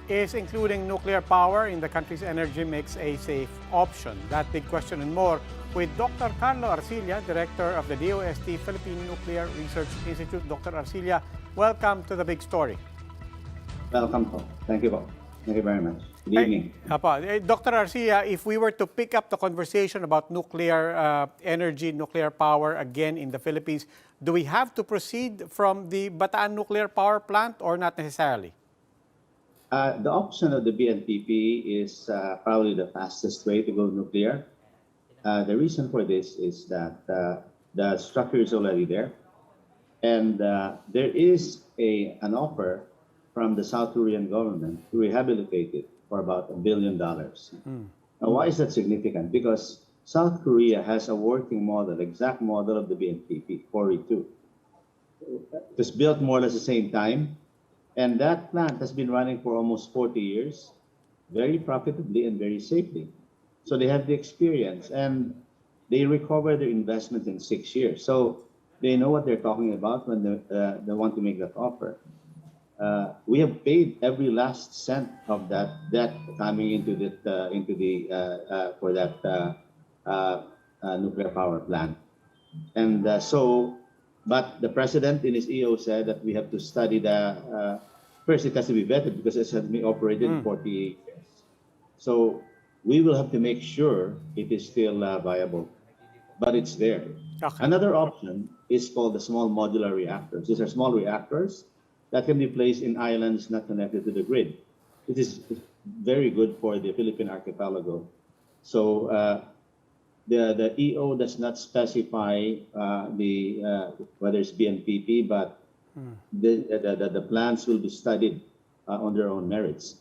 Is including nuclear power in the country's energy mix a safe option? That big question and more with Dr. Carlo Arcilla, Director of the DOST Philippine Nuclear Research Institute. Dr. Arcilla, welcome to the big story. Welcome po. Thank you po. Thank you very much. Good evening. Dr. Arcilla, if we were to pick up the conversation about nuclear energy, nuclear power again in the Philippines, do we have to proceed from the Bataan nuclear power plant or not necessarily? The option of the BNPP is probably the fastest way to go nuclear. The reason for this is that the structure is already there, and there is an offer from the South Korean government to rehabilitate it for about $1 billion. Now, why is that significant? Because South Korea has a working model, exact model of the BNPP, 4E2. It was built more or less the same time. And that plant has been running for almost 40 years, very profitably and very safely. So they have the experience, and they recover their investment in 6 years. So they know what they're talking about when they want to make that offer. We have paid every last cent of that debt coming into for that nuclear power plant. And but the president in his EO said that we have to study first it has to be vetted because it has been operated 40 years. So we will have to make sure it is still viable, but it's there. Okay. Another option is called the small modular reactors. These are small reactors that can be placed in islands not connected to the grid. It is very good for the Philippine archipelago. So the EO does not specify whether it's BNPP, but the plants will be studied on their own merits.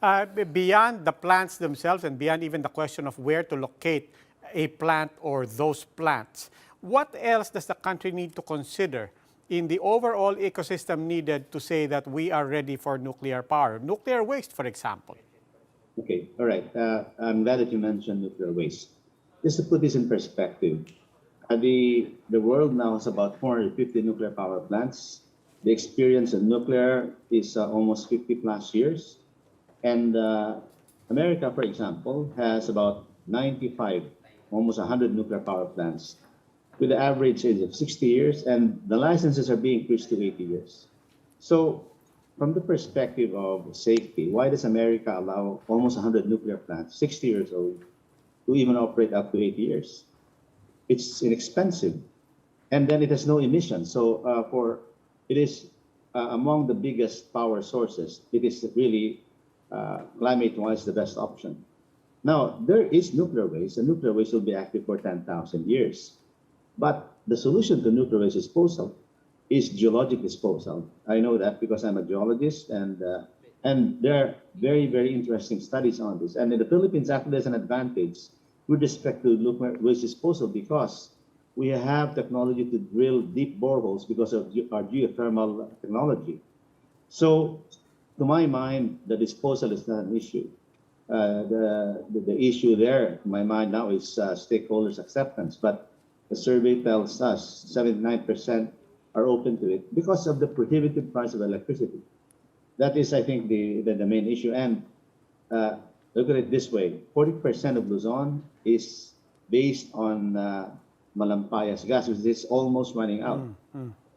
Beyond the plants themselves and beyond even the question of where to locate a plant or those plants, what else does the country need to consider in the overall ecosystem needed to say that we are ready for nuclear power? Nuclear waste, for example. Okay, all right. I'm glad that you mentioned nuclear waste. Just to put this in perspective, the world now has about 450 nuclear power plants. The experience in nuclear is almost 50 plus years. And America, for example, has about 95, almost 100 nuclear power plants with the average age of 60 years, and the licenses are being increased to 80 years. So from the perspective of safety, why does America allow almost 100 nuclear plants, 60 years old, to even operate up to 80 years? It's inexpensive, and then it has no emissions. So it is among the biggest power sources. It is really climate-wise the best option. Now, there is nuclear waste, and nuclear waste will be active for 10,000 years. But the solution to nuclear waste disposal is geologic disposal. I know that because I'm a geologist, and there are very, very interesting studies on this. And in the Philippines, actually, there's an advantage with respect to nuclear waste disposal because we have technology to drill deep boreholes because of our geothermal technology. So, to my mind, the disposal is not an issue. The issue there, in my mind now, is stakeholders' acceptance. But the survey tells us 79% are open to it because of the prohibitive price of electricity. That is, I think, the main issue. And look at it this way: 40% of Luzon is based on Malampayas gas, which is almost running out.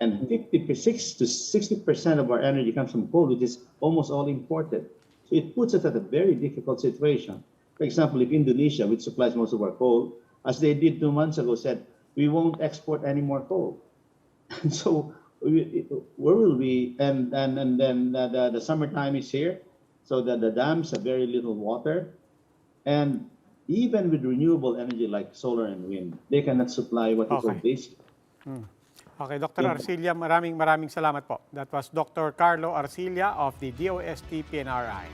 And 56 to 60% of our energy comes from coal, which is almost all imported. So it puts us at a very difficult situation. For example, if Indonesia, which supplies most of our coal, as they did 2 months ago, said, we won't export any more coal. And so where will we? And then the summertime is here, so that the dams have very little water. And even with renewable energy like solar and wind, they cannot supply what is called basic. Okay, Dr. Arcilla, maraming salamat po. That was Dr. Carlo Arcilla of the DOST PNRI.